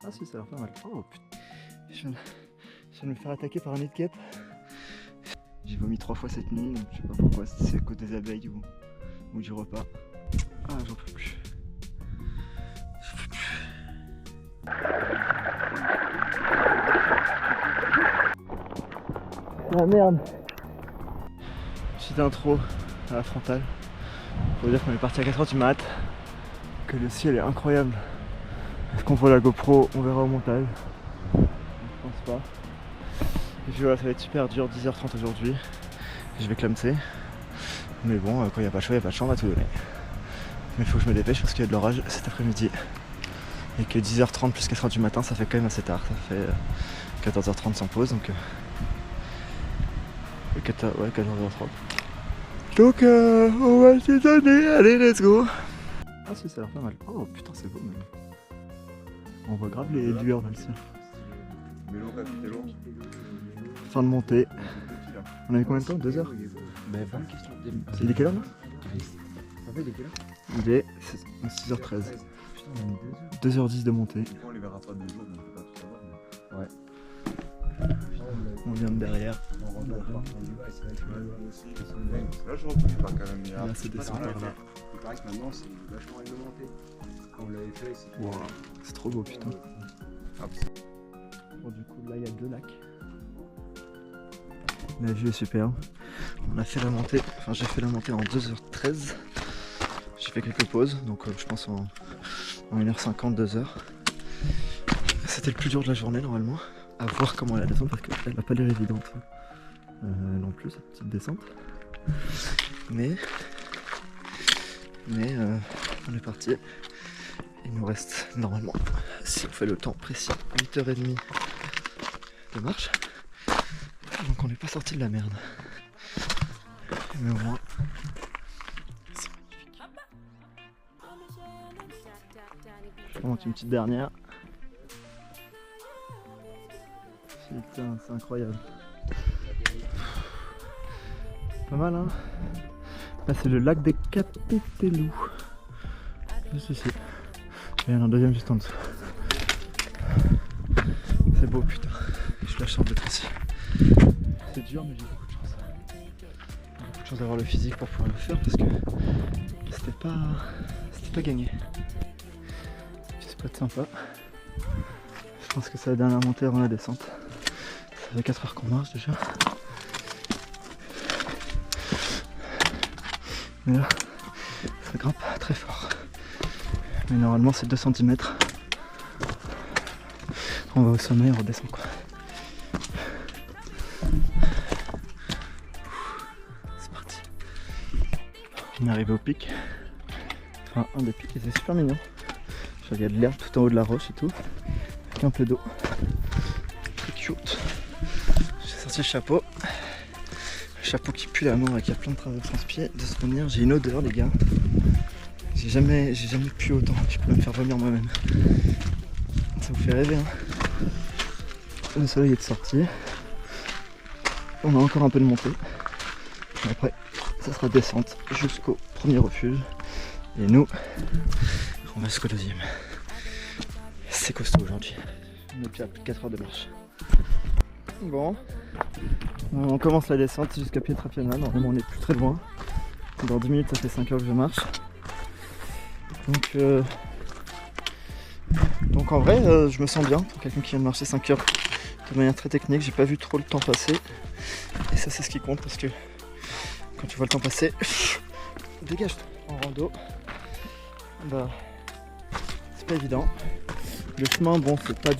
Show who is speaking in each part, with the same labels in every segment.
Speaker 1: Ah si, ça a l'air pas mal. Oh putain, je viens de me faire attaquer par un nid de guêpe. J'ai vomi 3 fois cette nuit, donc je sais pas pourquoi, si c'est à cause des abeilles ou du repas. Ah, j'en peux plus. J'en peux plus. La merde. Petite intro à la frontale. Faut dire qu'on est parti à 4h du mat, que le ciel est incroyable. Est-ce qu'on voit la GoPro? On verra au montage. Je pense pas. Et puis voilà, ça va être super dur, 10h30 aujourd'hui. Je vais clamser. Mais bon, quand il n'y a pas de choix, il n'y a pas de choix, on va tout donner. Mais il faut que je me dépêche parce qu'il y a de l'orage cet après-midi. Et que 10h30 plus 4h du matin, ça fait quand même assez tard. Ça fait 14h30 sans pause, donc... 14h30. Donc on va se donner, allez, let's go. Ah si, ça a l'air pas mal. Oh putain, c'est beau même. On voit grave les lueurs dans le ciel. Fin de montée. On avait combien de temps? 2 heures? Il est quelle heure là? Il est 6h13. 2h10 de montée.
Speaker 2: On les verra pas de jour, donc on peut pas tout savoir.
Speaker 1: Ouais. On vient de derrière.
Speaker 2: Là, je reconnais pas quand même.
Speaker 1: Là, c'est descend par là.
Speaker 3: Il paraît que maintenant c'est vachement réglementé. Quand on l'avait fait, c'était.
Speaker 1: Wow, c'est trop beau, putain. Bon, du coup, là, il y a 2 lacs. La vue est superbe. On a fait la montée, enfin, j'ai fait la montée en 2h13. J'ai fait quelques pauses, donc je pense en 1h50, 2h. C'était le plus dur de la journée, normalement. À voir comment elle descend, parce qu'elle va pas l'air évidente non plus, cette petite descente. Mais on est parti. Il nous reste normalement, si on fait le temps précis, 8h30 de marche. Donc on n'est pas sorti de la merde. Mais au moins, c'est magnifique. Je remonte une petite dernière. Putain, c'est incroyable. Pas mal, hein. Là c'est le lac des Capitelou. Juste ici. Il y en a un deuxième juste en dessous. C'est beau, putain. Je suis la chance d'être ici. C'est dur, mais j'ai beaucoup de chance. Beaucoup de chance d'avoir le physique pour pouvoir le faire parce que c'était pas gagné. Petit spot sympa. Je pense que c'est la dernière montée avant la descente. Ça fait 4 heures qu'on marche déjà. Mais là, ça grimpe très fort. Mais normalement c'est 2 cm. On va au sommet, on redescend quoi. C'est parti. On est arrivé au pic. Enfin un des pics et c'est super mignon. Il y a de l'herbe tout en haut de la roche et tout. Avec un peu d'eau. Très cute. J'ai sorti le chapeau. Le chapeau qui pue la mort et qui a plein de traces de transpirer. De se revenir, j'ai une odeur les gars. J'ai jamais pu autant. Je peux me faire vomir moi-même. Ça vous fait rêver hein. Le soleil est de sortie. On a encore un peu de montée. Après, ça sera descente jusqu'au premier refuge. Et nous, on va jusqu'au deuxième. C'est costaud aujourd'hui. On est déjà à plus de 4 heures de marche. Bon, on commence la descente jusqu'à Pietrapiana. Normalement, on n'est plus très loin. Dans 10 minutes, ça fait 5 heures que je marche. Donc en vrai, je me sens bien pour quelqu'un qui vient de marcher 5 heures de manière très technique. J'ai pas vu trop le temps passer. Et ça, c'est ce qui compte parce que quand tu vois le temps passer, dégage en rando. Bah, c'est pas évident. Le chemin, bon, c'est pas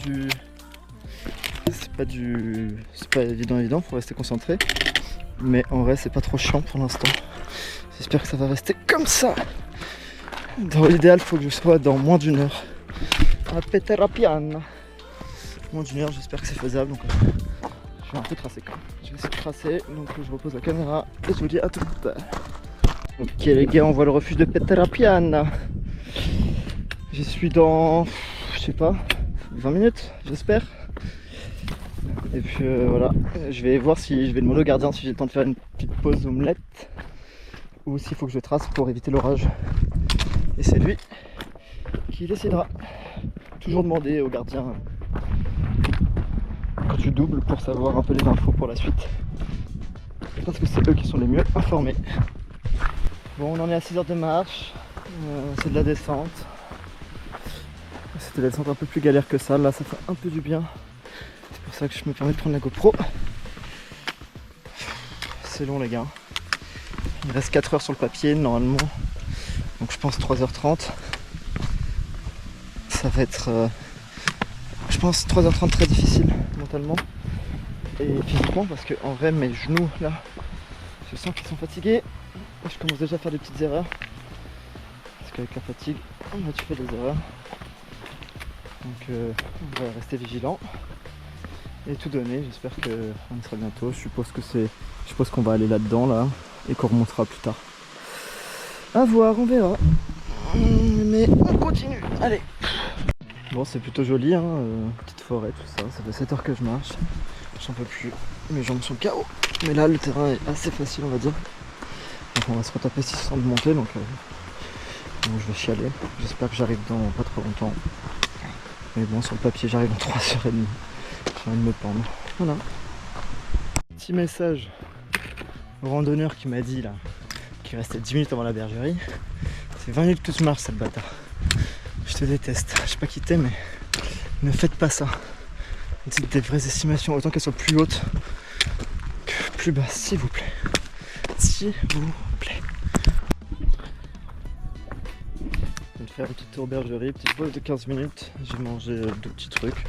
Speaker 1: évident, faut rester concentré. Mais en vrai, c'est pas trop chiant pour l'instant. J'espère que ça va rester comme ça. Dans l'idéal, il faut que je sois dans moins d'1 heure à Pietrapiana. Moins d'1 heure, j'espère que c'est faisable. Donc, je vais un peu tracer quand même. Je vais essayer de tracer, donc je repose la caméra et je vous dis à tout à l'heure. Ok les gars, on voit le refuge de Pietrapiana. J'y suis dans, je sais pas, 20 minutes, j'espère. Et puis voilà, je vais voir si je vais demander au gardien si j'ai le temps de faire une petite pause omelette ou s'il faut que je trace pour éviter l'orage. Et c'est lui qui décidera. toujours demander aux gardiens quand tu doubles pour savoir un peu les infos pour la suite. Parce que c'est eux qui sont les mieux informés. Bon, on en est à 6 heures de marche. C'est de la descente. C'était la descente un peu plus galère que ça. Là, ça fait un peu du bien. C'est pour ça que je me permets de prendre la GoPro. C'est long, les gars. Il reste 4 heures sur le papier, normalement. Donc je pense 3h30. Ça va être, je pense, 3h30 très difficile mentalement et physiquement, parce que en vrai mes genoux là, je sens qu'ils sont fatigués et je commence déjà à faire des petites erreurs, parce qu'avec la fatigue tu fais des erreurs. Donc on va rester vigilant et tout donner. J'espère qu'on y sera bientôt. Je suppose qu'on va aller là-dedans là et qu'on remontera plus tard. À voir, on verra. Mais on continue. Allez. Bon, c'est plutôt joli, hein, petite forêt, tout ça. Ça fait 7 heures que je marche. J'en peux plus. Mes jambes sont KO. Mais là, le terrain est assez facile, on va dire. Donc on va se retaper 600 de montée, donc je vais chialer. J'espère que j'arrive dans pas trop longtemps. Mais bon, sur le papier, j'arrive en 3h30. J'ai envie de me pendre. Voilà. Petit message au randonneur qui m'a dit là qu'il restait 10 minutes avant la bergerie. C'est 20 minutes que je marche, cette bâtard. Je te déteste. Je sais pas qui t'es, mais ne faites pas ça. Dites des vraies estimations, autant qu'elles soient plus hautes que plus basses, s'il vous plaît. S'il vous plaît. Je vais faire une petite tour bergerie, petite pause de 15 minutes. J'ai mangé 2 petits trucs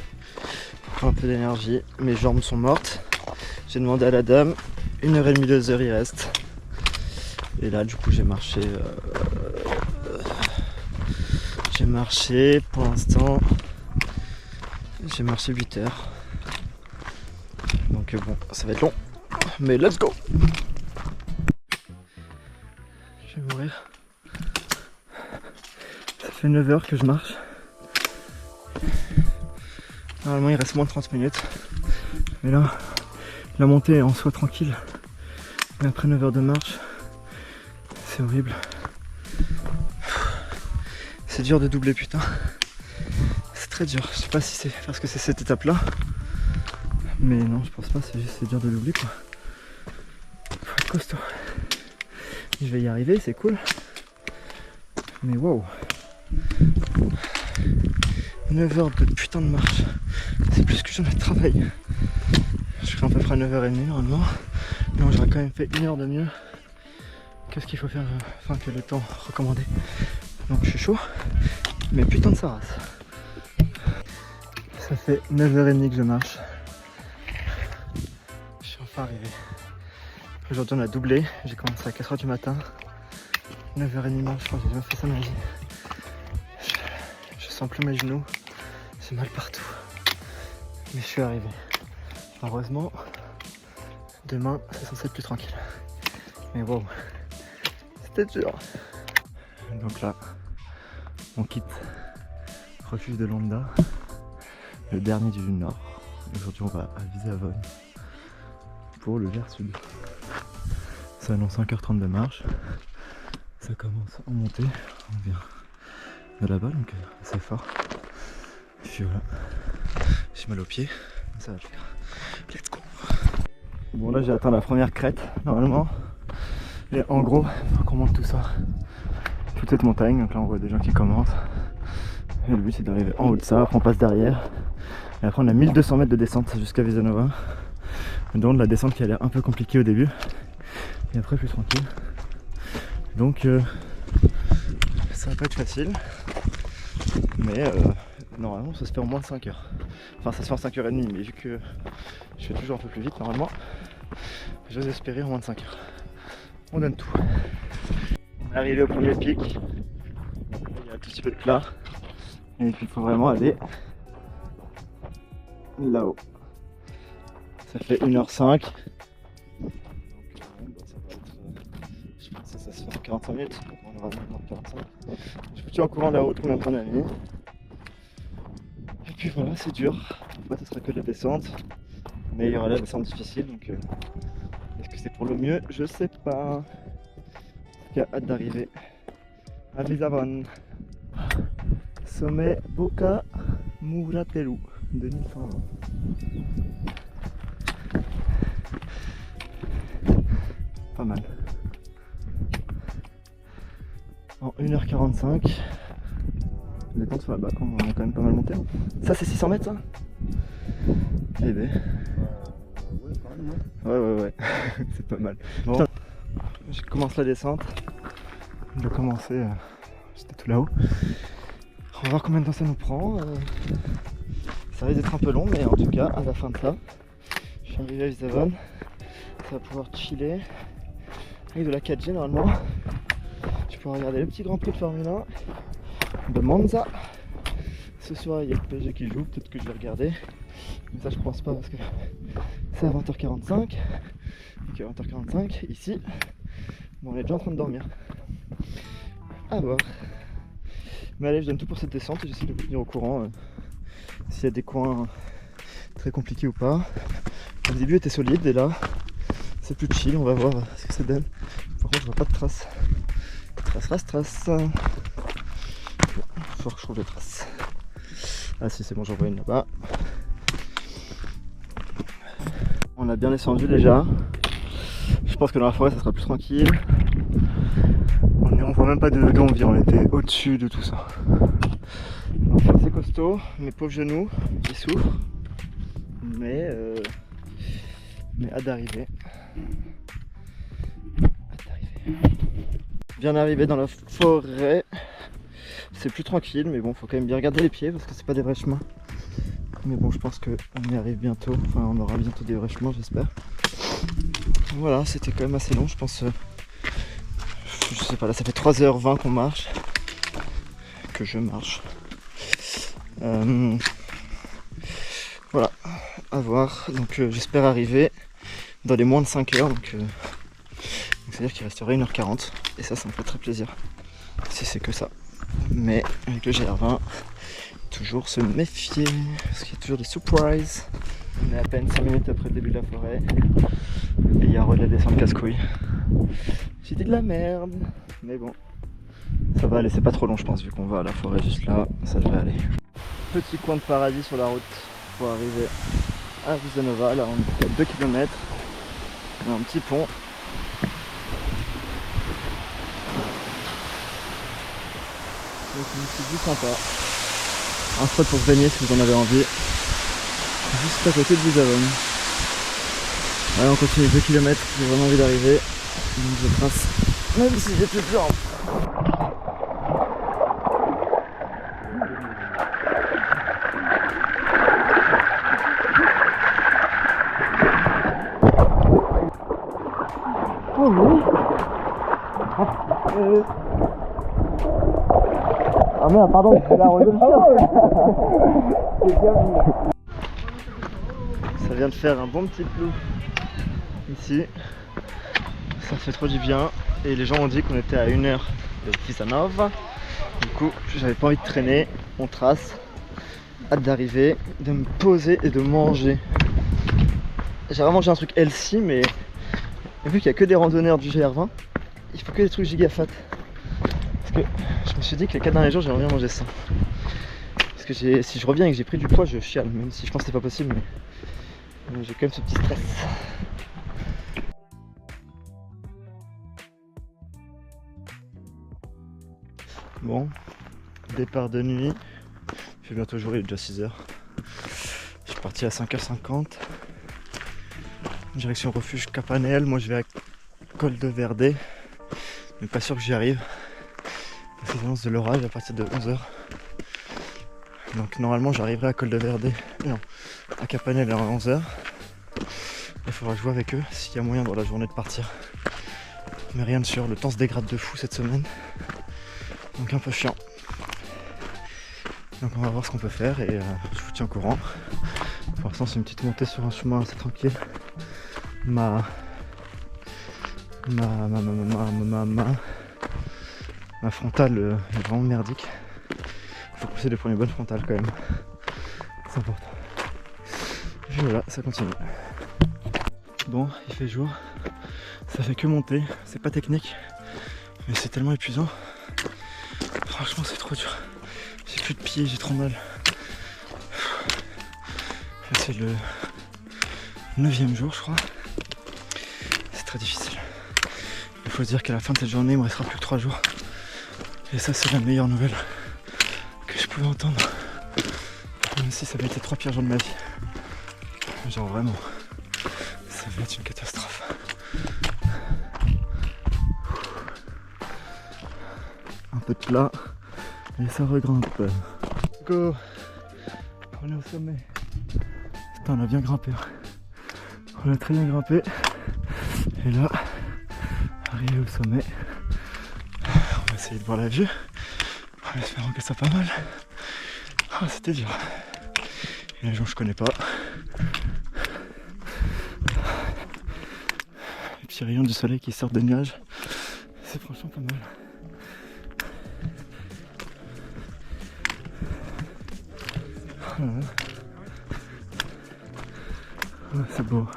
Speaker 1: pour un peu d'énergie. Mes jambes sont mortes. J'ai demandé à la dame 1h30, 2h il reste. Et là du coup j'ai marché pour l'instant, j'ai marché 8 heures. Donc bon, ça va être long, mais let's go. Je vais mourir. Ça fait 9 heures que je marche. Normalement il reste moins de 30 minutes. Mais là, la montée est en soi tranquille. Mais après 9 heures de marche, c'est horrible. C'est dur de doubler, putain. C'est très dur. Je sais pas si c'est parce que c'est cette étape là. Mais non, je pense pas, c'est dur de doubler quoi. Faut être costaud. Je vais y arriver, c'est cool. Mais wow. 9 heures de putain de marche. C'est plus que j'en ai de travail. Je ferai à peu près 9h30 normalement. Non, j'aurais quand même fait 1 heure de mieux que ce qu'il faut faire, enfin que le temps recommandé. Donc je suis chaud, mais putain de sa race. Ça fait 9h30 que je marche. Je suis enfin arrivé. Aujourd'hui on a doublé, j'ai commencé à 4h du matin. 9h30 marche, je crois que j'ai jamais fait ça de ma vie. Je sens plus mes genoux, j'ai mal partout. Mais je suis arrivé. Heureusement, demain c'est censé être plus tranquille. Mais wow, c'était dur. Donc là, on quitte refuge de Landa, le dernier du Nord. Aujourd'hui on va à Visavone pour le vers sud. Ça annonce 5h30 de marche. Ça commence en montée. On vient de là-bas, donc c'est fort. Et puis voilà. J'ai mal aux pieds, mais ça va le faire. Let's go. Bon là j'ai atteint la première crête normalement. Et en gros, il faut qu'on monte tout ça. Toute cette montagne, donc là on voit des gens qui commentent. Et le but c'est d'arriver en haut de ça, après on passe derrière. Et après on a 1200 mètres de descente jusqu'à Visanova. Donc la descente qui a l'air un peu compliquée au début. Et après plus tranquille. Donc ça va pas être facile. Mais normalement ça se fait en moins de 5 heures. Enfin ça se fait en 5h30, mais vu que je fais toujours un peu plus vite normalement, j'ose espérer en moins de 5 heures. On donne tout. On est arrivé au premier pic. Il y a un tout petit peu de plat. Et puis il faut vraiment aller là-haut. Ça fait 1h05. Je pense que ça se fait en 45 minutes. On aura maintenant 45. Je suis en courant là-haut, tout mon ami. Et puis voilà, c'est dur. Après, ce sera que de la descente. Mais il y aura la descente difficile. Donc, est-ce que c'est pour le mieux? Je sais pas. En tout cas, hâte d'arriver à Visavone. Sommet Boca. Mouratelou 2120. Pas mal. En 1h45. Les temps sur la bac, on a quand même pas mal monté. Hein. Ça c'est 600 mètres ça? Eh ben.
Speaker 3: Ouais, quand même, hein.
Speaker 1: Ouais. C'est pas mal. Bon, je commence la descente. Je vais commencer, j'étais tout là-haut. On va voir combien de temps ça nous prend. Ça risque d'être un peu long, mais en tout cas, à la fin de ça, je suis arrivé à Visavon. Ça va pouvoir chiller avec de la 4G normalement. Je pourrai regarder le petit Grand Prix de Formule 1 de Monza. Ce soir, il y a le PSG qui joue, peut-être que je vais regarder. Mais ça, je pense pas parce que c'est à 20h45. Et qu'à 20h45, ici, bon, on est déjà en train de dormir. À voir. Mais allez, je donne tout pour cette descente et j'essaie de vous tenir au courant s'il y a des coins très compliqués ou pas. Le début était solide et là, c'est plus chill, on va voir ce que ça donne. Par contre, je vois pas de traces. Traces. Bon, faut que je trouve les traces. Ah si, c'est bon, j'en vois une là-bas. On a bien descendu déjà. Je pense que dans la forêt, ça sera plus tranquille. On voit même pas de d'où on vient, on était au-dessus de tout ça. C'est assez costaud, mes pauvres genoux, ils souffrent. Mais hâte d'arriver. Bien arrivé dans la forêt. C'est plus tranquille, mais bon, faut quand même bien regarder les pieds parce que c'est pas des vrais chemins. Mais bon, je pense qu'on y arrive bientôt. Enfin, on aura bientôt des vrais chemins, j'espère. Voilà, c'était quand même assez long, je pense. Je sais pas, là ça fait 3h20 qu'on marche. Que je marche. Voilà, à voir. Donc j'espère arriver dans les moins de 5 heures. Donc c'est-à-dire qu'il resterait 1h40. Et ça me fait très plaisir. Si c'est que ça. Mais avec le GR20, toujours se méfier. Parce qu'il y a toujours des surprises. On est à peine 5 minutes après le début de la forêt. Et il y a un relais de descente casse-couille. J'ai dit de la merde. Mais bon, ça va aller, c'est pas trop long je pense, vu qu'on va à la forêt juste là, ça devrait aller. Petit coin de paradis sur la route pour arriver à Visanova. Là on est à 2 km. On a un petit pont. Donc c'est du sympa. Un spot pour se baigner si vous en avez envie. Juste à côté de Visavon. Allez, on continue 2 km, j'ai vraiment envie d'arriver. Donc je trace, même si j'ai plus de jambes. Oh oui. Ah merde, pardon, c'est la roue de Ça vient de faire un bon petit plou ici. Ça fait trop du bien. Et les gens ont dit qu'on était à 1 heure de Visanova. Du coup, j'avais pas envie de traîner. On trace. Hâte d'arriver, de me poser et de manger. J'ai vraiment mangé un truc healthy, mais vu qu'il n'y a que des randonneurs du GR20, il faut que des trucs giga fat. Parce que je me suis dit que les 4 derniers jours, j'aimerais bien manger ça. Parce que si je reviens et que j'ai pris du poids, je chiale. Même si je pense que c'est pas possible, mais j'ai quand même ce petit stress. Bon, départ de nuit. Il fait bientôt jour, il est déjà 6h. Je suis parti à 5h50. Direction refuge Capanel. Moi je vais à Col de Verde. Mais pas sûr que j'y arrive. Parce qu'il annonce de l'orage à partir de 11h. Donc normalement j'arriverai à Col de Verde. Non, à Capanel à 11h. Il faudra que je vois avec eux s'il y a moyen dans la journée de partir. Mais rien de sûr, le temps se dégrade de fou cette semaine. Donc un peu chiant. Donc on va voir ce qu'on peut faire et je vous tiens au courant. Pour l'instant c'est une petite montée sur un chemin assez tranquille. Ma frontale est vraiment merdique. Il faut pousser de prendre une bonne frontale quand même. C'est important. Et puis voilà, ça continue. Bon, il fait jour. Ça fait que monter. C'est pas technique. Mais c'est tellement épuisant. Franchement c'est trop dur. J'ai plus de pieds, j'ai trop mal. C'est le 9e jour, je crois. C'est très difficile. Il faut se dire qu'à la fin de cette journée, il me restera plus que 3 jours. Et ça, c'est la meilleure nouvelle que je pouvais entendre. Même si ça va être les 3 pires jours de ma vie. Genre vraiment, ça va être une catastrophe. Un peu de plat et ça regrimpe. Go! On est au sommet. Putain, on a bien grimpé. On a très bien grimpé. Et là, arrivé au sommet, on va essayer de voir la vue. En espérant que ça soit pas mal. Ah, c'était dur. Et les gens je connais pas. Les petits rayons du soleil qui sortent des nuages. C'est franchement pas mal. Ouais, c'est beau.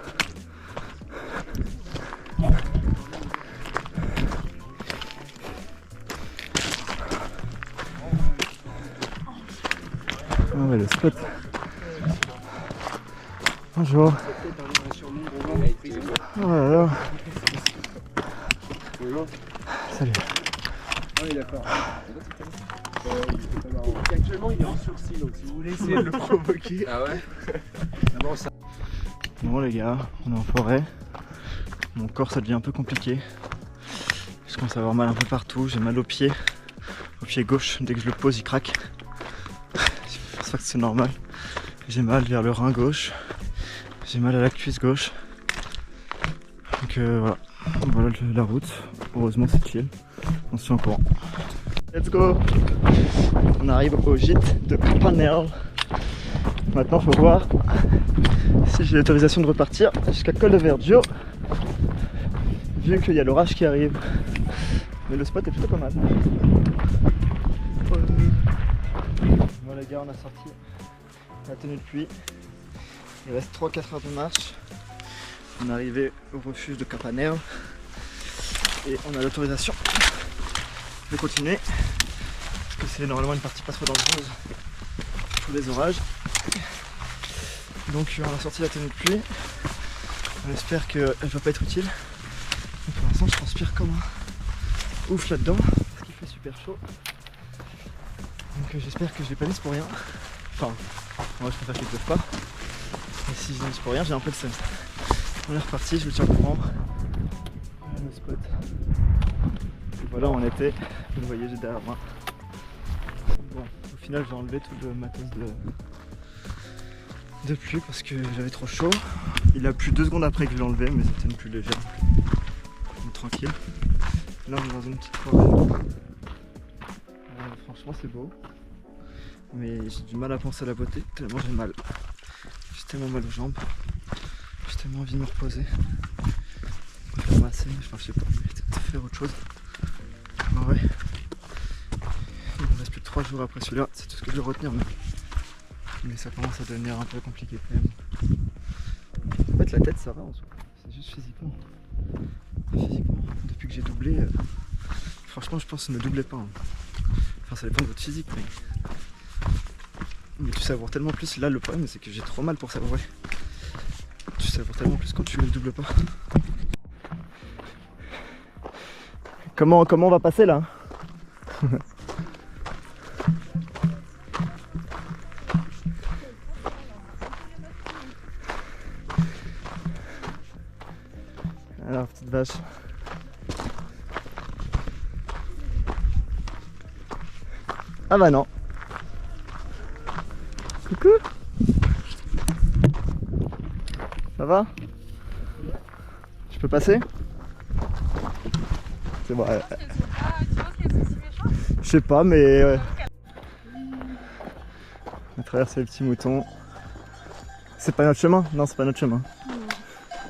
Speaker 1: Ah ouais, le spot. Bonjour. Oh là là. Salut.
Speaker 3: Oui, d'accord. Actuellement, il est en sursis, donc si vous voulez essayer de le provoquer. Ah ouais. D'abord, ça.
Speaker 1: Bon les gars, on est en forêt. Mon corps ça devient un peu compliqué. Je commence à avoir mal un peu partout, j'ai mal au pied gauche, dès que je le pose il craque. Je pense pas que c'est normal. J'ai mal vers le rein gauche, j'ai mal à la cuisse gauche. Donc voilà la route. Heureusement c'est chill, on se tient au courant. Let's go. On arrive au gîte de Campanelle. Maintenant il faut voir si j'ai l'autorisation de repartir jusqu'à Col de Vergio, vu qu'il y a l'orage qui arrive. Mais le spot est plutôt pas mal. Voilà les gars, on a sorti la tenue de pluie. Il reste 3-4 heures de marche. On est arrivé au refuge de Campanelle et on a l'autorisation de continuer parce que c'est normalement une partie pas trop dangereuse pour les orages. Donc on a sorti la tenue de pluie. On espère qu'elle ne va pas être utile. Mais pour l'instant je transpire comme un ouf là-dedans parce qu'il fait super chaud. Donc j'espère que je l'ai pas mise pour rien. Enfin, moi je préfère qu'il ne pleuve pas. Mais si je l'ai mise pour rien, j'ai un peu le seum. On est reparti, je vous tiens au courant. Voilà le spot. Et voilà où on était. Vous le voyez juste derrière moi. Bon, au final j'ai enlevé tout le matos de pluie parce que j'avais trop chaud. Il a plu 2 secondes après que je l'ai enlevé, mais c'était une pluie légère. Donc, tranquille. Là on est dans une petite forêt. Franchement c'est beau. Mais j'ai du mal à penser à la beauté, tellement j'ai mal. J'ai tellement mal aux jambes. J'ai tellement envie de me reposer. Je vais ramasser, enfin je sais pas, peut-être faire autre chose. Ah ouais. Il me reste plus que 3 jours après celui-là, c'est tout ce que je vais retenir. Mais ça commence à devenir un peu compliqué quand même. En fait la tête ça va en soi, c'est juste physiquement. Physiquement, depuis que j'ai doublé, franchement je pense que ne doublez pas. Hein. Enfin ça dépend de votre physique mais tu savoures tellement plus. Là le problème c'est que j'ai trop mal pour savourer. Tu savoures tellement plus quand tu ne doubles pas. Comment on va passer là? Alors petite vache. Ah bah non. Coucou. Ça va? Je peux passer? C'est bon. Je sais pas mais on a traversé les petits moutons. C'est pas notre chemin? Non c'est pas notre chemin.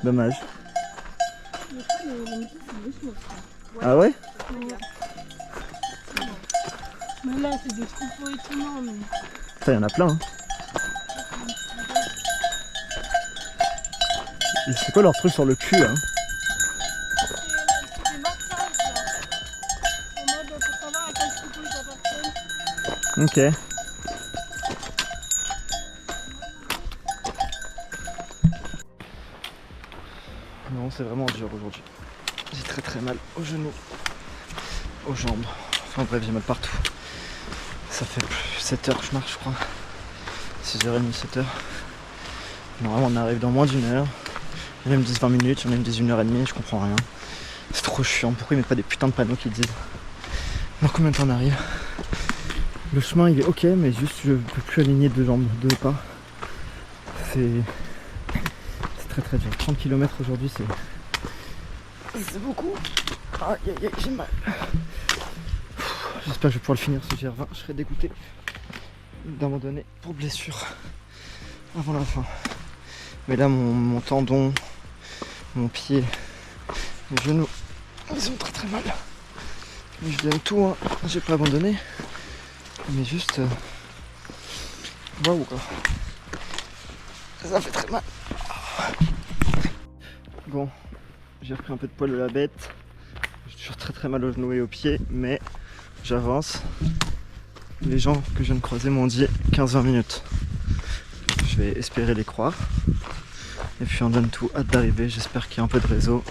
Speaker 1: Dommage. Ah ouais?
Speaker 4: Mais là c'est des troupeaux et tout, non mais...
Speaker 1: Ça y en a plein hein. C'est quoi leur truc sur le cul hein?
Speaker 4: C'est des marquages là. En mode pour savoir à quel troupeau ils appartiennent.
Speaker 1: Ok. Non, c'est vraiment dur aujourd'hui. J'ai très mal aux genoux, aux jambes. Enfin bref, j'ai mal partout. Ça fait plus 7 heures que je marche, je crois. 6h30, 7h. Normalement, on arrive dans moins d'une heure. Il y en a qui me disent 20 minutes, il y en a qui me disent 1h30, je comprends rien. C'est trop chiant. Pourquoi ils mettent pas des putains de panneaux qui disent dans combien de temps on arrive? Le chemin il est ok, mais juste je peux plus aligner deux jambes, deux pas. C'est très dur. 30 km aujourd'hui, c'est beaucoup. Aïe aïe aïe, j'ai mal. J'espère que je vais pouvoir le finir ce GR20. Je serais dégoûté d'abandonner pour blessure avant la fin. Mais là mon tendon, mon pied, mes genoux, ils ont très mal. Mais je donne tout, hein. J'ai pas abandonné. Mais juste waouh quoi. Ça fait très mal. Bon, j'ai repris un peu de poil de la bête. J'ai toujours très mal aux genoux et aux pieds, mais j'avance. Les gens que je viens de croiser m'ont dit 15-20 minutes. Je vais espérer les croire. Et puis on donne tout, hâte d'arriver. J'espère qu'il y a un peu de réseau.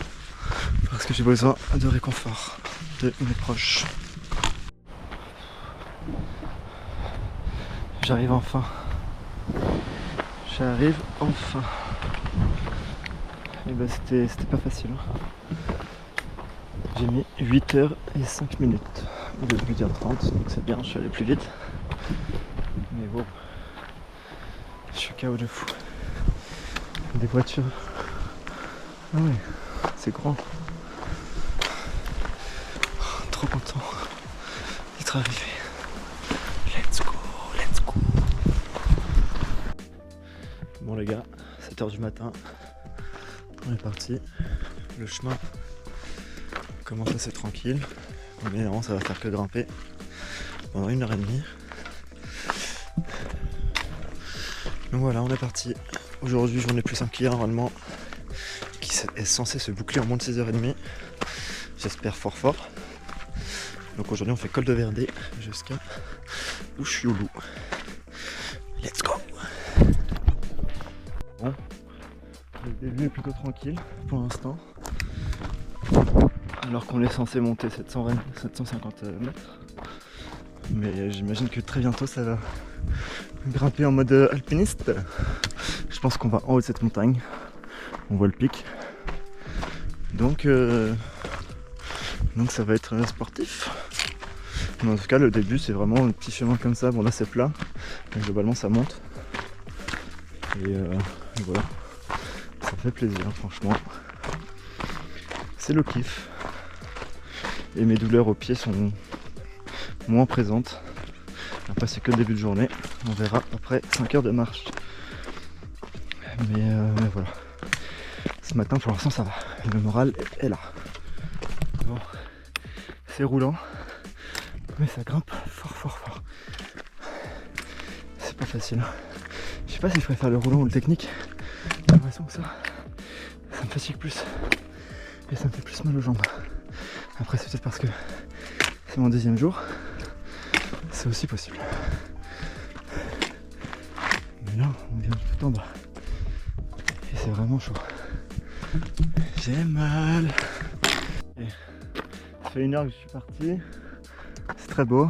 Speaker 1: Parce que j'ai besoin de réconfort de mes proches. J'arrive enfin. J'arrive enfin. Et ben c'était pas facile. J'ai mis 8h05 minutes. Au lieu de 8h30, donc c'est bien, je suis allé plus vite. Mais bon, je suis KO de fou. Des voitures. Ah ouais, c'est grand. Trop content d'être arrivé. Let's go, let's go. Bon les gars, 7h du matin, on est parti. Le chemin commence assez tranquille, mais non, ça va faire que grimper pendant 1h30. Donc voilà, on est parti. Aujourd'hui, journée plus simple normalement, qui est censée se boucler en moins de 6h30. J'espère fort. Donc aujourd'hui, on fait col de Verdé jusqu'à Ouchioulou. Let's go. Bon, le début est plutôt tranquille pour l'instant. Alors qu'on est censé monter 750 mètres. Mais j'imagine que très bientôt ça va grimper en mode alpiniste. Je pense qu'on va en haut de cette montagne. On voit le pic. Donc ça va être sportif. Mais en tout cas le début c'est vraiment un petit chemin comme ça. Bon là c'est plat. Mais globalement ça monte. Et voilà. Ça fait plaisir franchement. C'est le kiff. Et mes douleurs aux pieds sont moins présentes. Après c'est que le début de journée. On verra après 5 heures de marche. Mais voilà. Ce matin pour l'instant ça va. Le moral est là. Bon. C'est roulant. Mais ça grimpe fort. C'est pas facile. Je sais pas si je préfère le roulant ou le technique. J'ai l'impression que ça me fatigue plus. Et ça me fait plus mal aux jambes. Après c'est peut-être parce que c'est mon deuxième jour. C'est aussi possible. Mais là on vient tout en bas. Et c'est vraiment chaud. J'ai mal. Et ça fait 1 heure que je suis parti. C'est très beau.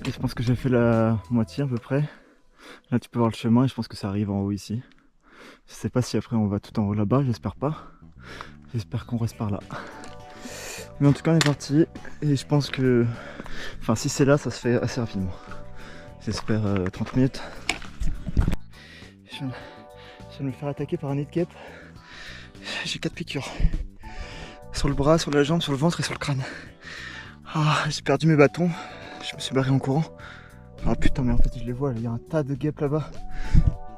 Speaker 1: Et je pense que j'ai fait la moitié à peu près. Là tu peux voir le chemin et je pense que ça arrive en haut ici. Je sais pas si après on va tout en haut là-bas, j'espère pas. J'espère qu'on reste par là. Mais en tout cas on est parti et je pense que... Enfin si c'est là ça se fait assez rapidement. J'espère 30 minutes. Je viens de me faire attaquer par un nid de guêpe. J'ai 4 piqûres. Sur le bras, sur la jambe, sur le ventre et sur le crâne. Ah, j'ai perdu mes bâtons. Je me suis barré en courant. Ah putain mais en fait je les vois, il y a un tas de guêpes là-bas.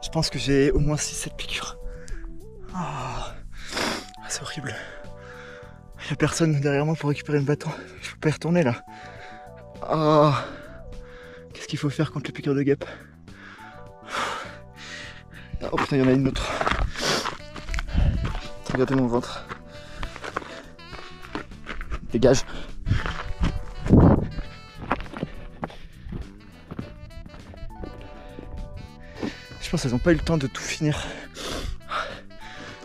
Speaker 1: Je pense que j'ai au moins 6-7 piqûres. Ah, c'est horrible. Il n'y a personne derrière moi pour récupérer le bâton. Je peux pas y retourner là. Ah, qu'est-ce qu'il faut faire contre les piqûres de guêpes? Oh putain, il y en a une autre. Regardez mon ventre. Dégage. Je pense qu'elles n'ont pas eu le temps de tout finir.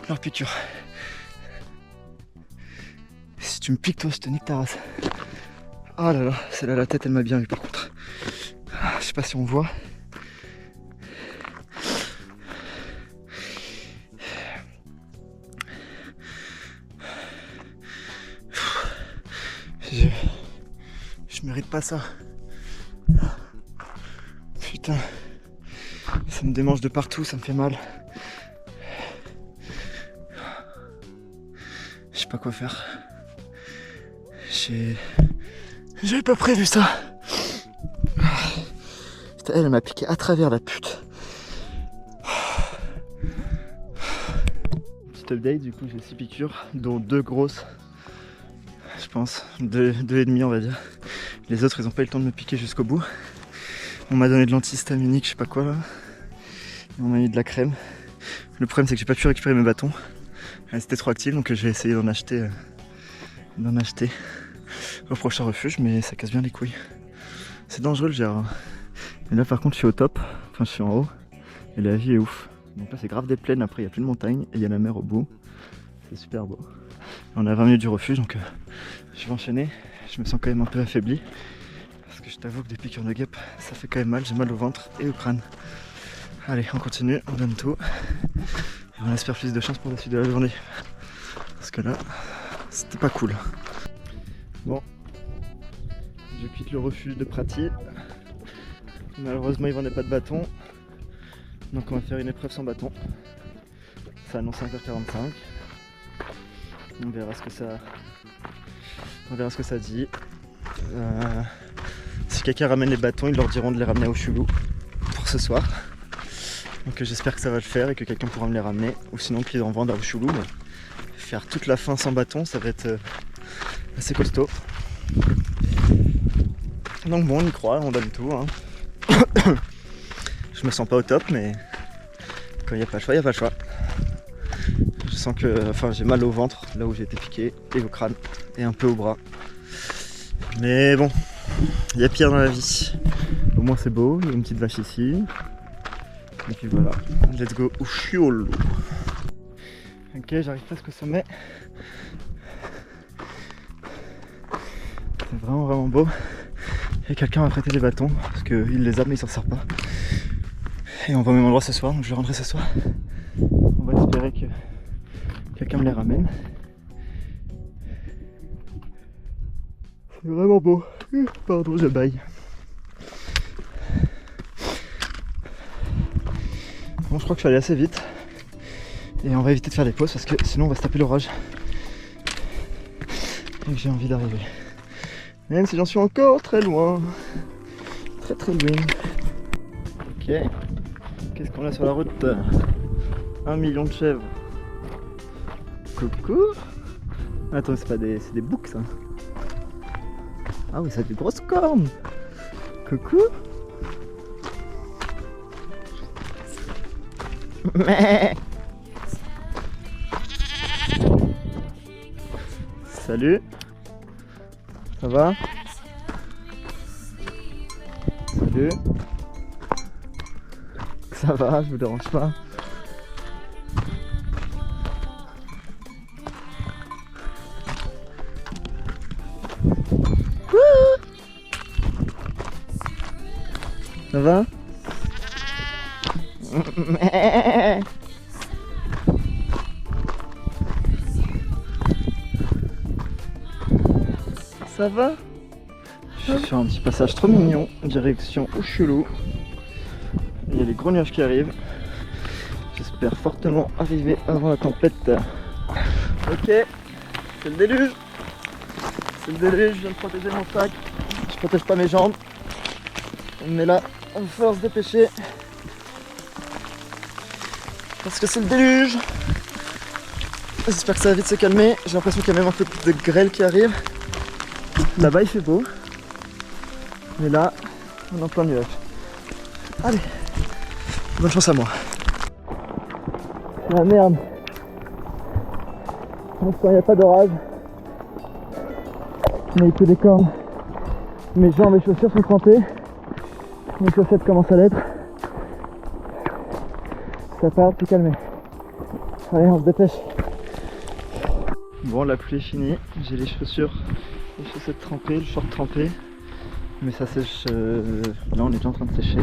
Speaker 1: Leur piqûre. tu me piques toi, je te nique ta race. Ah là là, celle-là la tête elle m'a bien eu par contre. Ah, je sais pas si on voit. Je mérite pas ça. Putain. Ça me démange de partout, ça me fait mal. Je sais pas quoi faire. J'avais pas prévu ça. Putain, elle m'a piqué à travers la pute. Petite update, du coup j'ai 6 piqûres, dont 2 grosses. Je pense, 2,5 on va dire. Les autres ils ont pas eu le temps de me piquer jusqu'au bout. On m'a donné de l'antihistaminique, je sais pas quoi là. Et on m'a mis de la crème. Le problème c'est que j'ai pas pu récupérer mes bâtons. C'était trop actif donc je vais essayer d'en acheter au prochain refuge, mais ça casse bien les couilles. C'est dangereux le Gérard. Et là par contre je suis au top, enfin je suis en haut. Et la vie est ouf. Donc là c'est grave des plaines, après il y a plus de montagnes et il y a la mer au bout. C'est super beau. On est à 20 minutes du refuge donc je vais enchaîner. Je me sens quand même un peu affaibli. Parce que je t'avoue que des piqûres de guêpe ça fait quand même mal, j'ai mal au ventre et au crâne. Allez on continue, on donne tout. Et on espère plus de chance pour la suite de la journée. Parce que là, c'était pas cool. Bon, je quitte le refuge de Prati. Malheureusement ils vendaient pas de bâton. Donc on va faire une épreuve sans bâton. Ça annonce 5h45. On verra ce que ça dit. Si quelqu'un ramène les bâtons, ils leur diront de les ramener au Chelou pour ce soir. Donc j'espère que ça va le faire et que quelqu'un pourra me les ramener. Ou sinon qu'ils en vendent à Chelou. Mais faire toute la fin sans bâton, ça va être assez costaud. Donc bon, on y croit, on donne tout. Hein. Je me sens pas au top, mais quand il n'y a pas le choix, il n'y a pas le choix. Je sens que, j'ai mal au ventre, là où j'ai été piqué, et au crâne, et un peu au bras. Mais bon, il y a pire dans la vie. Au moins c'est beau, il y a une petite vache ici. Et puis voilà, let's go au chiolo. Ok, j'arrive presque au sommet. C'est vraiment beau. Et quelqu'un m'a prêté des bâtons, parce qu'il les a mais il s'en sert pas. Et on va au même endroit ce soir, donc je vais rentrer ce soir. On va espérer que quelqu'un me les ramène. C'est vraiment beau. Pardon, je baille. Bon, je crois que je suis allé assez vite. Et on va éviter de faire des pauses parce que sinon on va se taper l'orage. Et j'ai envie d'arriver. Même si j'en suis encore très loin. Très loin. Ok. Qu'est-ce qu'on a sur la route? 1 million de chèvres. Coucou. Attends, c'est des boucs ça. Ah oui, ça a des grosses cornes. Coucou. Salut. Ça va? Salut. Ça va, je vous dérange pas. Ça va? Ça va? Je suis sur un petit passage trop mignon, direction au Chelou. Il y a les gros nuages qui arrivent. J'espère fortement arriver avant la tempête. Ok, c'est le déluge. C'est le déluge, je viens de protéger mon sac. Je protège pas mes jambes. Mais là, on va se dépêcher. Parce que c'est le déluge. J'espère que ça va vite se calmer. J'ai l'impression qu'il y a même un peu de grêle qui arrive. Là-bas il fait beau. Mais là, on est en plein nuage. Allez, bonne chance à moi. Ah merde. Pour l'instant il n'y a pas d'orage. Mais il pleut des cornes. Mes jambes et chaussures sont trempées. Mes chaussettes commencent à l'être. Ça part de se calmer. Allez, on se dépêche. Bon, la pluie est finie, j'ai les chaussettes trempées, le short trempé. Mais ça sèche, là on est déjà en train de sécher.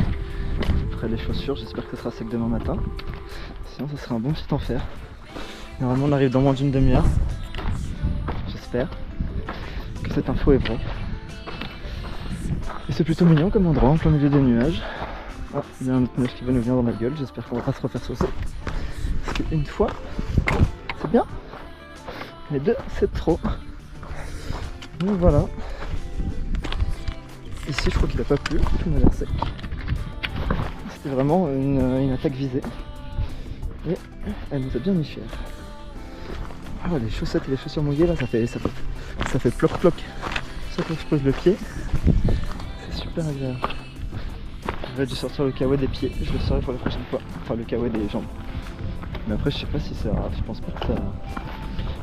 Speaker 1: Je ferai les chaussures, j'espère que ça sera sec demain matin. Sinon ça serait un bon petit enfer. Normalement on arrive dans moins d'une demi-heure. J'espère que cette info est vraie. Et c'est plutôt mignon comme endroit, en plein milieu des nuages. Ah, il y a un autre nuage qui va nous venir dans la gueule, j'espère qu'on va pas se refaire saucer. Parce qu'une fois, c'est bien. Mais deux, c'est trop. Donc voilà. Ici je crois qu'il n'a pas plu, tout m'a l'air sec. C'était vraiment une attaque visée. Et elle nous a bien mis fiers. Ah, les chaussettes et les chaussures mouillées là, ça fait ploc ploc. Ça quand je pose le pied, c'est super agréable. J'aurais dû sortir le kawaii des pieds, je le saurai pour la prochaine fois. Enfin le kawaii des jambes. Mais après je sais pas si ça. Je pense pas que ça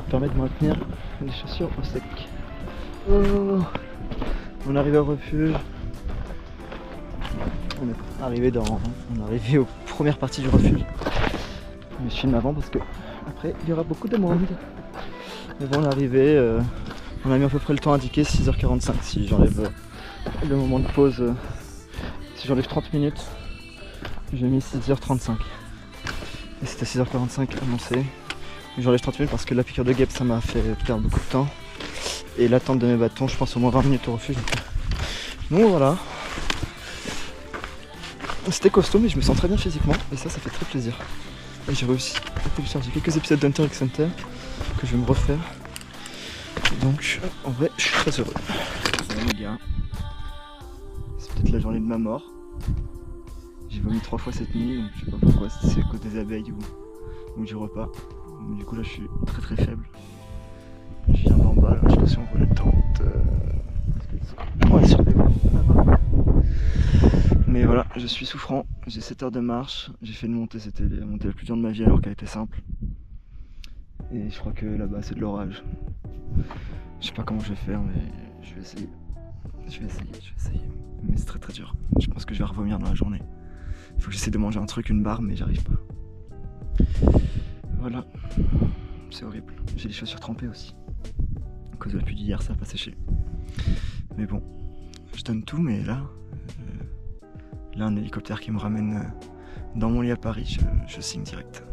Speaker 1: permet de maintenir les chaussures au sec. Oh, on est arrivé au refuge. On est arrivé aux premières parties du refuge. Mais je filme avant parce que après il y aura beaucoup de monde. Mais bon, on est arrivé, on a mis à peu près le temps indiqué, 6h45 si j'enlève le moment de pause. Si j'enlève 30 minutes, j'ai mis 6h35. Et c'était 6h45 annoncé. J'enlève 30 minutes parce que la piqûre de guêpe ça m'a fait perdre beaucoup de temps. Et l'attente de mes bâtons, je pense au moins 20 minutes au refuge. Donc voilà. C'était costaud mais je me sens très bien physiquement et ça fait très plaisir. Et j'ai réussi à télécharger quelques épisodes d'Hunter x Hunter que je vais me refaire. Donc en vrai je suis très heureux. Voilà les gars. C'est peut-être la journée de ma mort. J'ai vomi 3 fois cette nuit, donc je sais pas pourquoi, si c'est à cause des abeilles ou du repas. Du coup là je suis très très faible. Je viens d'en bas, là, je sais pas si on voit les tentes. Ouais, sur les bords. Mais voilà, je suis souffrant, j'ai 7 heures de marche, j'ai fait une montée, c'était la montée la plus dure de ma vie alors qu'elle était simple. Et je crois que là-bas c'est de l'orage. Je sais pas comment je vais faire mais je vais essayer. Je vais essayer. Mais c'est très très dur. Je pense que je vais revomir dans la journée. Il faut que j'essaie de manger un truc, une barre, mais j'arrive pas. Voilà. C'est horrible. J'ai les chaussures trempées aussi. À cause de la pluie d'hier, ça n'a pas séché. Mais bon, je donne tout, mais là, un hélicoptère qui me ramène dans mon lit à Paris, je signe direct.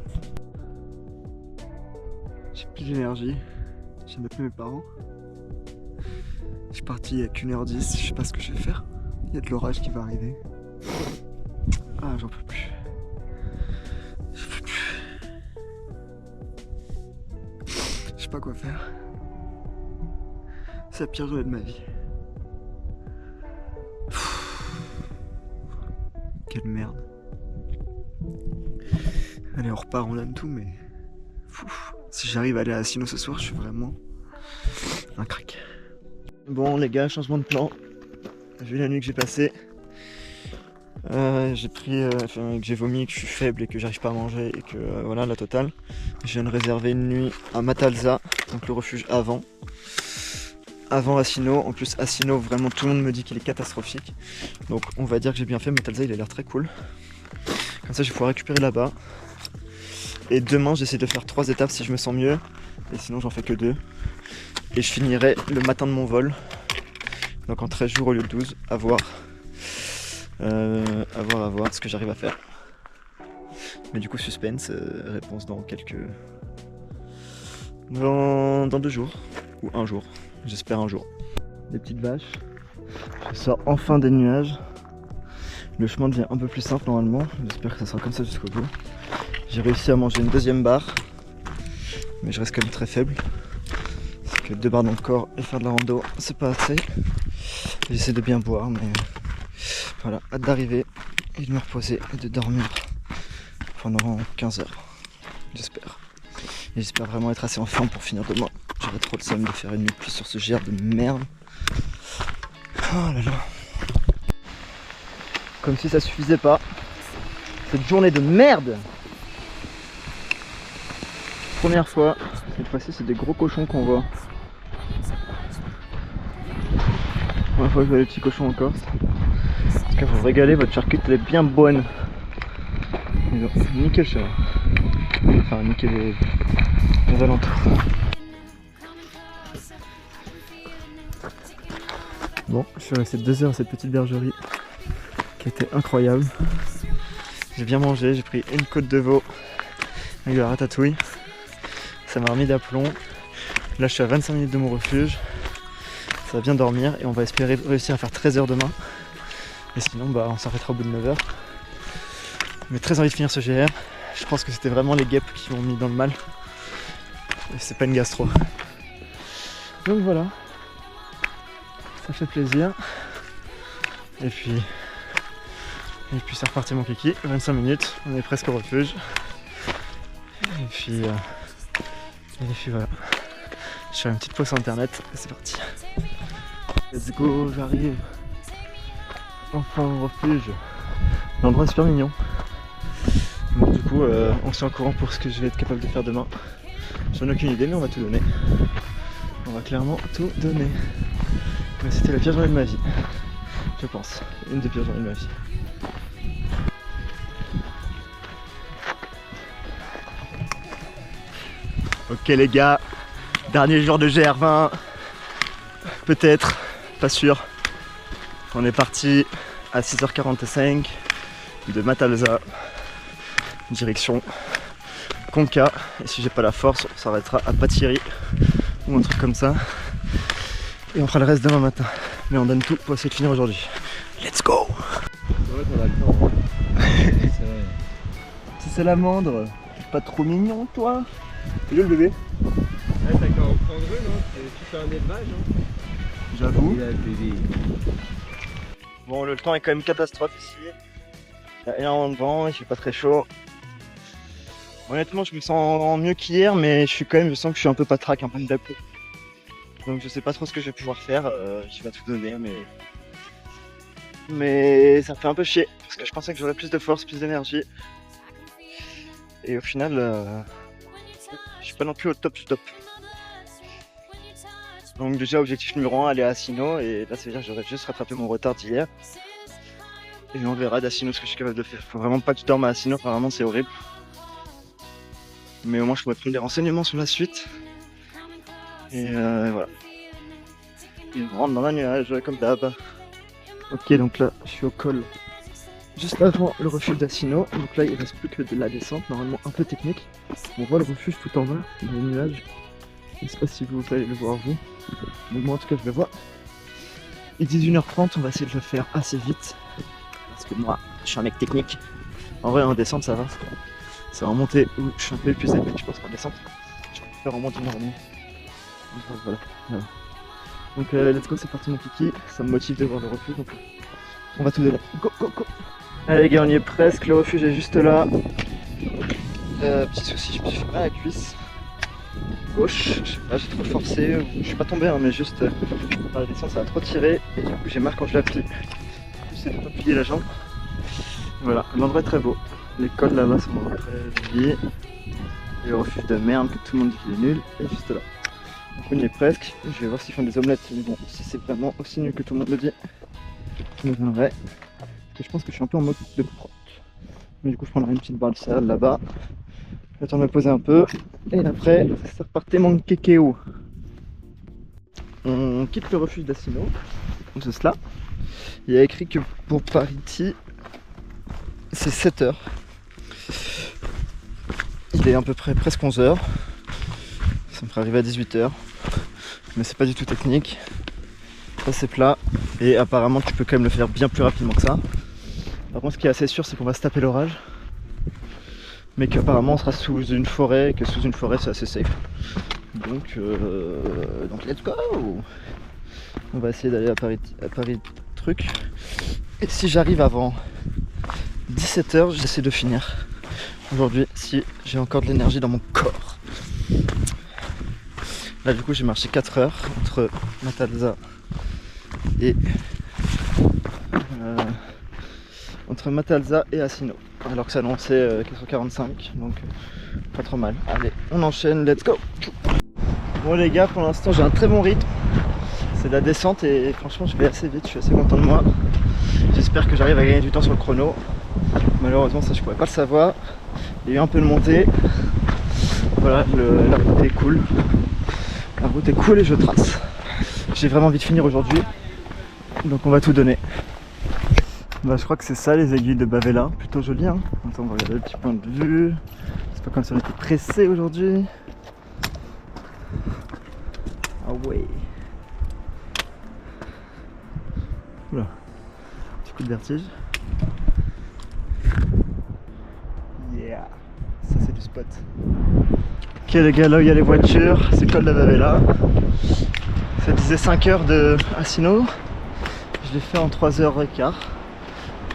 Speaker 1: J'ai plus d'énergie. Je viens d'appeler mes parents. Je suis parti avec 1h10, je sais pas ce que je vais faire. Il y a de l'orage qui va arriver. Ah, j'en peux plus. J'en peux plus. Je sais pas quoi faire. C'est la pire journée de ma vie. Quelle merde. Allez, on repart, on donne tout, mais... Si j'arrive à aller à Asino ce soir, je suis vraiment un crack. Bon les gars, changement de plan. Vu la nuit que j'ai passée, j'ai pris, que j'ai vomi, que je suis faible et que j'arrive pas à manger et que voilà la totale. Je viens de réserver une nuit à Matalza, donc le refuge avant Asino. En plus Asino, vraiment tout le monde me dit qu'il est catastrophique. Donc on va dire que j'ai bien fait. Matalza il a l'air très cool. Comme ça je vais pouvoir récupérer là-bas. Et demain j'essaie de faire 3 étapes si je me sens mieux. Et sinon j'en fais que 2. Et je finirai le matin de mon vol. Donc en 13 jours au lieu de 12, à voir ce que j'arrive à faire. Mais du coup suspense, réponse dans 2 jours. Ou 1 jour, j'espère 1 jour. Des petites vaches. Je sors enfin des nuages. Le chemin devient un peu plus simple normalement. J'espère que ça sera comme ça jusqu'au bout. J'ai réussi à manger une 2e barre. Mais je reste quand même très faible. Parce que 2 barres dans le corps et faire de la rando, c'est pas assez. J'essaie de bien boire, mais voilà, hâte d'arriver et de me reposer et de dormir pendant 15 heures, j'espère. Et j'espère vraiment être assez en forme pour finir demain. J'aurais trop le seum de faire une nuit de plus sur ce GR de merde. Oh là là. Comme si ça suffisait pas. Cette journée de merde. Première fois, cette fois-ci c'est des gros cochons qu'on voit. Première fois que je vois les petits cochons en Corse. Parce que vous vous régalez, votre charcute elle est bien bonne. Ils ont niqué le chemin. Enfin niqué les alentours. Bon, je suis resté 2 heures à cette petite bergerie qui était incroyable. J'ai bien mangé, j'ai pris une côte de veau avec de la ratatouille. Ça m'a remis d'aplomb. Là je suis à 25 minutes de mon refuge. Ça va bien dormir et on va espérer réussir à faire 13 heures demain. Et sinon bah on s'arrêtera au bout de 9 heures. Mais très envie de finir ce GR. Je pense que c'était vraiment les guêpes qui m'ont mis dans le mal. Et c'est pas une gastro. Donc voilà. Ça fait plaisir. Et puis c'est reparti mon kiki. 25 minutes, on est presque au refuge. Et puis voilà. Je fais une petite pause sur internet et c'est parti. Let's go, j'arrive. Enfin au refuge. L'endroit est super mignon. Donc du coup on se tient au courant pour ce que je vais être capable de faire demain. J'en ai aucune idée mais on va tout donner. On va clairement tout donner. Mais c'était la pire journée de ma vie. Je pense. Une des pires journées de ma vie. Ok les gars, dernier jour de GR20. Peut-être, pas sûr. On est parti à 6h45 de Matalza, direction Konka. Et si j'ai pas la force, on s'arrêtera à Patiri ou un truc comme ça. Et on fera le reste demain matin. Mais on donne tout pour essayer de finir aujourd'hui. Let's go!
Speaker 3: C'est vrai qu'on a le temps. C'est vrai.
Speaker 1: C'est salamandre, pas trop mignon toi? C'est le bébé?
Speaker 3: Ouais, t'as qu'à en prendre une, hein. Tu fais un élevage. Hein.
Speaker 1: J'avoue.
Speaker 3: Il a bébé.
Speaker 1: Bon, le temps est quand même catastrophe ici. Il y a énormément de vent, il fait pas très chaud. Honnêtement, je me sens mieux qu'hier, mais je sens que je suis un peu patraque, un peu d'aplomb. Donc je sais pas trop ce que je vais pouvoir faire. Je vais tout donner, mais ça me fait un peu chier parce que je pensais que j'aurais plus de force, plus d'énergie. Et au final, je suis pas non plus au top du top. Donc déjà objectif numéro 1, aller à Asino, et là ça veut dire que j'aurais juste rattrapé mon retard d'hier. Et on verra d'Asino ce que je suis capable de faire. Faut vraiment pas que je dorme à Asino, apparemment c'est horrible. Mais au moins je pourrais prendre des renseignements sur la suite. Et voilà. Et on rentre dans la nuage comme d'hab. Ok, donc là je suis au col juste avant le refuge d'Asino. Donc là il reste plus que de la descente, normalement un peu technique. On voit le refuge tout en bas, dans les nuages. Je sais pas si vous allez le voir vous. Mais moi en tout cas je le vois. Il est 18h30, on va essayer de le faire assez vite. Parce que moi je suis un mec technique. En vrai en descente ça va. C'est en montée où je suis un peu épuisé, mais je pense qu'en descente je peux faire en montée normale. Voilà. Donc let's go, c'est parti mon kiki. Ça me motive de voir le refuge, donc on va tout donner. Go go go. Allez les gars, on y est presque, le refuge est juste là. Petit souci, je me suis fait mal à la cuisse gauche, je sais pas, j'ai trop forcé, je suis pas tombé hein, mais juste dans la descente ça a trop tiré et du coup j'ai mal quand je l'appuie. Du coup c'est de pas plier la jambe. Voilà, l'endroit est très beau. Les cols là-bas sont très jolis. Et le refuge de merde que tout le monde dit qu'il est nul est juste là. Donc on y est presque, je vais voir s'ils font des omelettes, mais bon, si c'est vraiment aussi nul que tout le monde le dit, ça me viendrait. Parce que je pense que je suis un peu en mode de prot. Mais du coup je prendrai une petite barre de céréales là-bas. Le temps de me poser un peu. Et après, c'est reparti mon kékéo. On quitte le refuge d'Asino. De cela. Il y a écrit que pour Pariti, c'est 7h. Il est à peu près presque 11h. Ça me ferait arriver à 18h. Mais c'est pas du tout technique. Ça c'est plat. Et apparemment tu peux quand même le faire bien plus rapidement que ça. Par contre ce qui est assez sûr c'est qu'on va se taper l'orage. Mais qu'apparemment on sera sous une forêt, et que sous une forêt c'est assez safe. Donc let's go. On va essayer d'aller à Paris truc. Et si j'arrive avant 17h, j'essaie de finir aujourd'hui si j'ai encore de l'énergie dans mon corps. Là du coup j'ai marché 4 heures entre Matalza et Asino. Alors que ça annonçait 4h45, donc pas trop mal. Allez, on enchaîne, let's go. Bon les gars, pour l'instant j'ai un très bon rythme. C'est de la descente et franchement je vais assez vite, je suis assez content de moi. J'espère que j'arrive à gagner du temps sur le chrono. Malheureusement ça je pourrais pas le savoir. Il y a eu un peu de montée. Voilà, la route est cool. La route est cool et je trace. J'ai vraiment envie de finir aujourd'hui. Donc on va tout donner. Bah, je crois que c'est ça les aiguilles de Bavella, plutôt joli hein. Attends, on va regarder le petit point de vue. C'est pas comme si on était pressé aujourd'hui. Ah ouais. Oula, petit coup de vertige. Yeah, ça c'est du spot. Ok les gars, là où il y a les voitures, c'est col de Bavella. Ça disait 5 heures de Asino. Je l'ai fait en 3h15.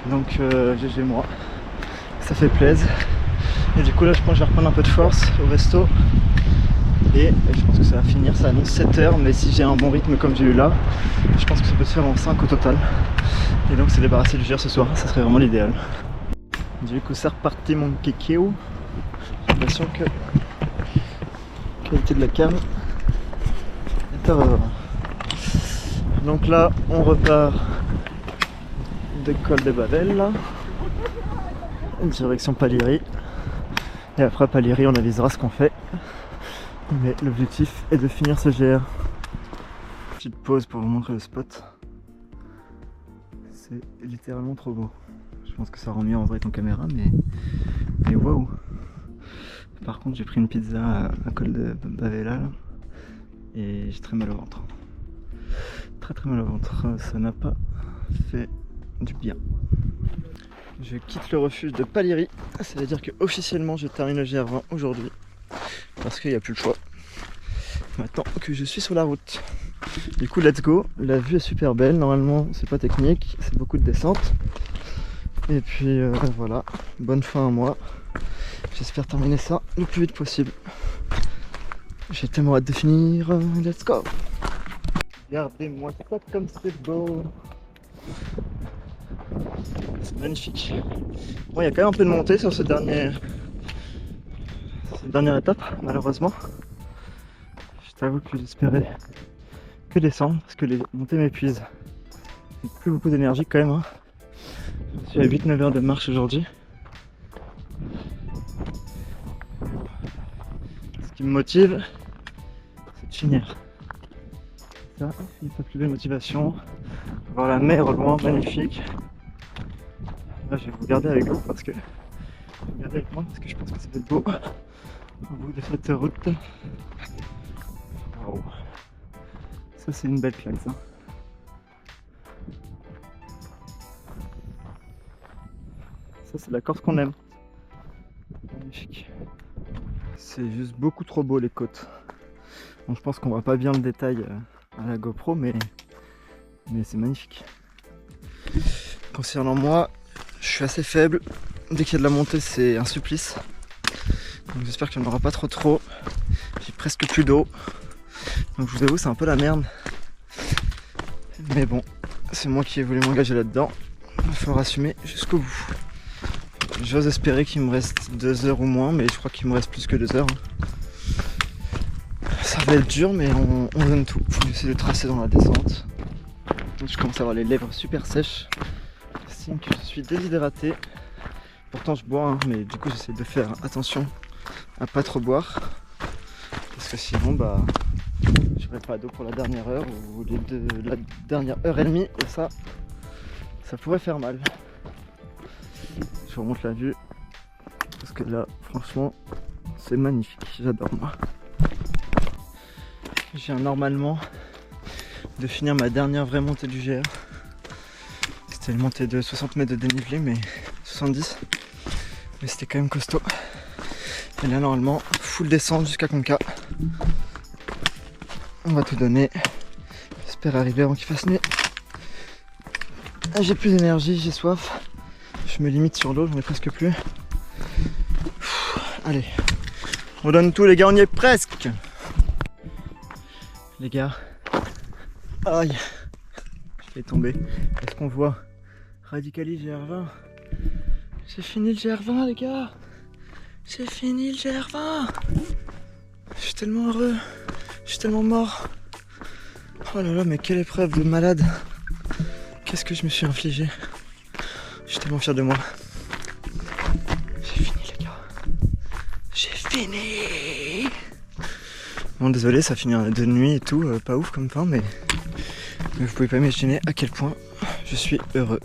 Speaker 1: Donc GG moi. Ça fait plaisir. Et du coup là je pense que je vais reprendre un peu de force au resto. Et je pense que ça va finir, ça annonce 7 heures, mais si j'ai un bon rythme comme j'ai eu là, je pense que ça peut se faire en 5 au total. Et donc c'est débarrasser du gère ce soir, ça serait vraiment l'idéal. Du coup c'est reparti mon kékéo. J'ai l'impression que la qualité de la cam est à revoir. Donc là on repart de col de Bavella, direction Palieri. Et après Palieri on avisera ce qu'on fait. Mais l'objectif est de finir ce GR. Petite pause pour vous montrer le spot. C'est littéralement trop beau. Je pense que ça rend mieux en vrai ton caméra, mais waouh. Par contre j'ai pris une pizza à col de Bavella là, et j'ai très mal au ventre. Très mal au ventre. Ça n'a pas fait du bien. Je quitte le refuge de Palieri. Ça veut dire que officiellement je termine le GR20 aujourd'hui. Parce qu'il n'y a plus le choix. Maintenant que je suis sur la route. Du coup let's go. La vue est super belle. Normalement c'est pas technique. C'est beaucoup de descente. Et puis voilà. Bonne fin à moi. J'espère terminer ça le plus vite possible. J'ai tellement hâte de finir. Let's go. Regardez-moi ça comme c'est beau. C'est magnifique. Bon, il y a quand même un peu de montée sur cette dernière étape, malheureusement. Je t'avoue que j'espérais que descendre, parce que les montées m'épuisent. J'ai plus beaucoup d'énergie quand même. Hein. Je suis à 8-9 heures de marche aujourd'hui. Ce qui me motive, c'est de finir. Ça, c'est sa plus belle motivation. Voir la mer au loin, magnifique. Là, je vais vous regarder avec vous parce que je pense que ça va être beau au bout de cette route. Wow. Ça c'est une belle claque ça. Ça c'est la Corse qu'on aime. Magnifique. C'est juste beaucoup trop beau les côtes. Bon, je pense qu'on voit pas bien le détail à la GoPro, mais c'est magnifique. Concernant moi, je suis assez faible. Dès qu'il y a de la montée, c'est un supplice. Donc j'espère qu'il n'y en aura pas trop. J'ai presque plus d'eau. Donc je vous avoue, c'est un peu la merde. Mais bon, c'est moi qui ai voulu m'engager là-dedans. Il faut assumer jusqu'au bout. J'ose espérer qu'il me reste 2 heures ou moins, mais je crois qu'il me reste plus que 2 heures. Ça va être dur, mais on donne tout. Faut essayer de tracer dans la descente. Je commence à avoir les lèvres super sèches. Signe que je suis déshydraté. Pourtant je bois, hein, mais du coup j'essaie de faire attention à pas trop boire. Parce que sinon j'aurai pas d'eau pour la dernière heure ou la dernière heure et demie. Et ça pourrait faire mal. Je vous remonte la vue. Parce que là franchement c'est magnifique. J'adore moi. Je viens normalement de finir ma dernière vraie montée du GR. C'était une montée de 60 mètres de dénivelé, mais 70. Mais c'était quand même costaud. Et là normalement, full descente jusqu'à Conca. On va tout donner. J'espère arriver avant qu'il fasse nuit. J'ai plus d'énergie, j'ai soif. Je me limite sur l'eau, j'en ai presque plus. Allez, on donne tout les gars, on y est presque. Les gars, aïe, je vais tomber. Est-ce qu'on voit Radicali GR20? J'ai fini le GR20 les gars. J'ai fini le GR20. Je suis tellement heureux. Je suis tellement mort. Oh là là, mais quelle épreuve de malade. Qu'est-ce que je me suis infligé. Je suis tellement fier de moi. J'ai fini les gars. J'ai fini. Bon désolé, ça finit de nuit et tout, pas ouf comme fin, mais Mais vous pouvez pas imaginer à quel point je suis heureux.